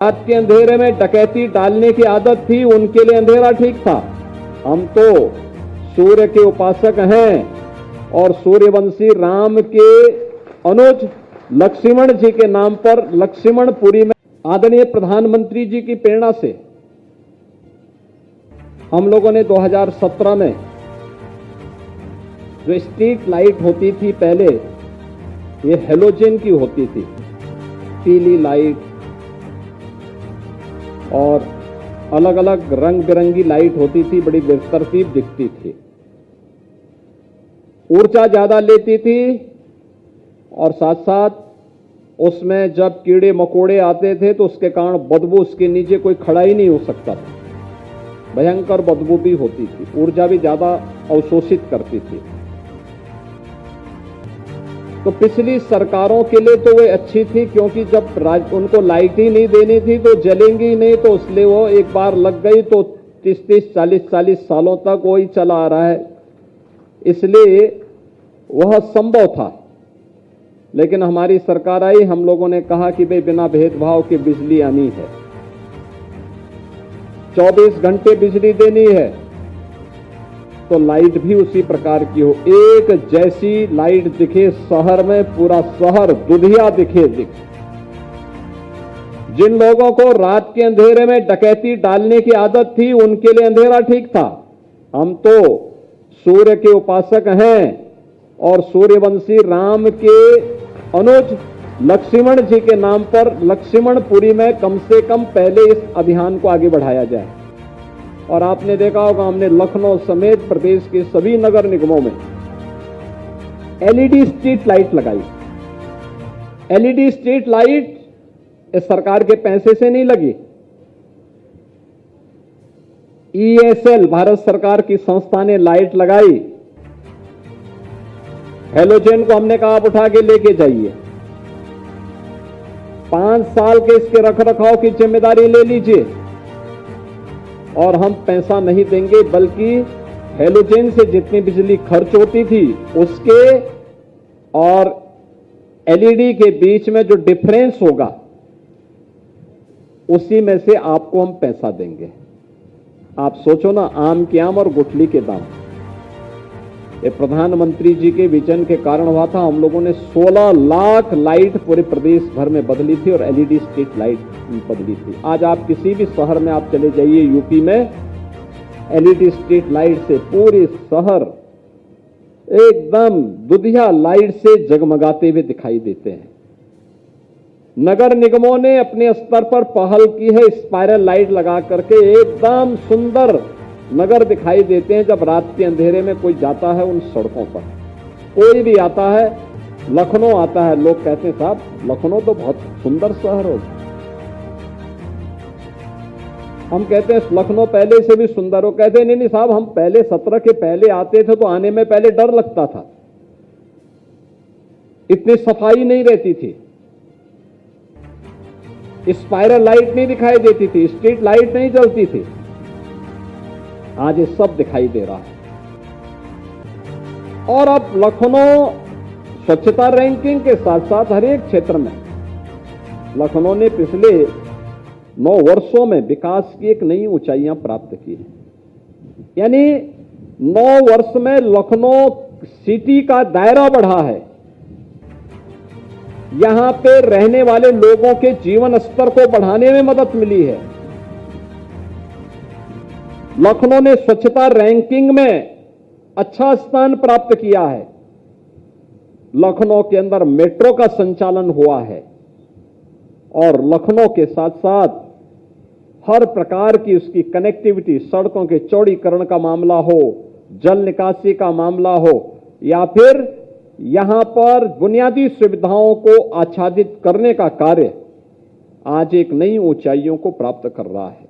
रात के अंधेरे में डकैती डालने की आदत थी, उनके लिए अंधेरा ठीक था। हम तो सूर्य के उपासक हैं और सूर्यवंशी राम के अनुज लक्ष्मण जी के नाम पर लक्ष्मणपुरी में आदरणीय प्रधानमंत्री जी की प्रेरणा से हम लोगों ने 2017 में जो स्ट्रीट लाइट होती थी पहले, ये हेलोजन की होती थी, पीली लाइट और अलग अलग रंग बिरंगी लाइट होती थी, बड़ी बेतरतीब दिखती थी, ऊर्जा ज्यादा लेती थी और साथ साथ उसमें जब कीड़े मकोड़े आते थे तो उसके कारण बदबू, उसके नीचे कोई खड़ा ही नहीं हो सकता था, भयंकर बदबू भी होती थी, ऊर्जा भी ज्यादा अवशोषित करती थी। तो पिछली सरकारों के लिए तो वे अच्छी थी, क्योंकि जब उनको लाइट ही नहीं देनी थी तो जलेंगी ही नहीं, तो इसलिए वो एक बार लग गई तो 30-30, 40-40 सालों तक वही चला आ रहा है, इसलिए वह संभव था। लेकिन हमारी सरकार आई, हम लोगों ने कहा कि भाई बिना भेदभाव के बिजली आनी है, 24 घंटे बिजली देनी है, तो लाइट भी उसी प्रकार की हो, एक जैसी लाइट दिखे शहर में, पूरा शहर दुधिया दिखे। जिन लोगों को रात के अंधेरे में डकैती डालने की आदत थी, उनके लिए अंधेरा ठीक था। हम तो सूर्य के उपासक हैं और सूर्यवंशी राम के अनुज लक्ष्मण जी के नाम पर लक्ष्मणपुरी में कम से कम पहले इस अभियान को आगे बढ़ाया जाए। और आपने देखा होगा, हमने लखनऊ समेत प्रदेश के सभी नगर निगमों में एलईडी स्ट्रीट लाइट लगाई। एलईडी स्ट्रीट लाइट इस सरकार के पैसे से नहीं लगी, ईएसएल भारत सरकार की संस्था ने लाइट लगाई। हेलोजन को हमने कहा आप उठा के लेके जाइए, 5 साल के इसके रखरखाव की जिम्मेदारी ले लीजिए और हम पैसा नहीं देंगे, बल्कि हेलोजन से जितनी बिजली खर्च होती थी उसके और एलईडी के बीच में जो डिफरेंस होगा उसी में से आपको हम पैसा देंगे। आप सोचो ना, आम के आम और गुठली के दाम। ये प्रधानमंत्री जी के विजन के कारण हुआ था। हम लोगों ने 16 लाख लाइट पूरे प्रदेश भर में बदली थी और एलईडी स्ट्रीट लाइट बदली थी। आज आप किसी भी शहर में आप चले जाइए, यूपी में एलईडी स्ट्रीट लाइट से पूरे शहर एकदम दुधिया लाइट से जगमगाते हुए दिखाई देते हैं। नगर निगमों ने अपने स्तर पर पहल की है, स्पाइरल लाइट लगा करके एकदम सुंदर नगर दिखाई देते हैं। जब रात के अंधेरे में कोई जाता है उन सड़कों पर, कोई भी आता है, लखनऊ आता है, लोग कहते हैं साहब लखनऊ तो बहुत सुंदर शहर हो। हम कहते हैं लखनऊ पहले से भी सुंदर हो, कहते हैं नहीं साहब, हम पहले 17 के पहले आते थे तो आने में पहले डर लगता था, इतनी सफाई नहीं रहती थी, स्पाइरल लाइट नहीं दिखाई देती थी, स्ट्रीट लाइट नहीं जलती थी। आज ये सब दिखाई दे रहा है। और अब लखनऊ स्वच्छता रैंकिंग के साथ साथ हर एक क्षेत्र में लखनऊ ने पिछले 9 वर्षों में विकास की एक नई ऊंचाइयां प्राप्त की है। यानी 9 वर्ष में लखनऊ सिटी का दायरा बढ़ा है, यहां पे रहने वाले लोगों के जीवन स्तर को बढ़ाने में मदद मिली है। लखनऊ ने स्वच्छता रैंकिंग में अच्छा स्थान प्राप्त किया है। लखनऊ के अंदर मेट्रो का संचालन हुआ है और लखनऊ के साथ साथ हर प्रकार की उसकी कनेक्टिविटी, सड़कों के चौड़ीकरण का मामला हो, जल निकासी का मामला हो, या फिर यहां पर बुनियादी सुविधाओं को आच्छादित करने का कार्य आज एक नई ऊंचाइयों को प्राप्त कर रहा है।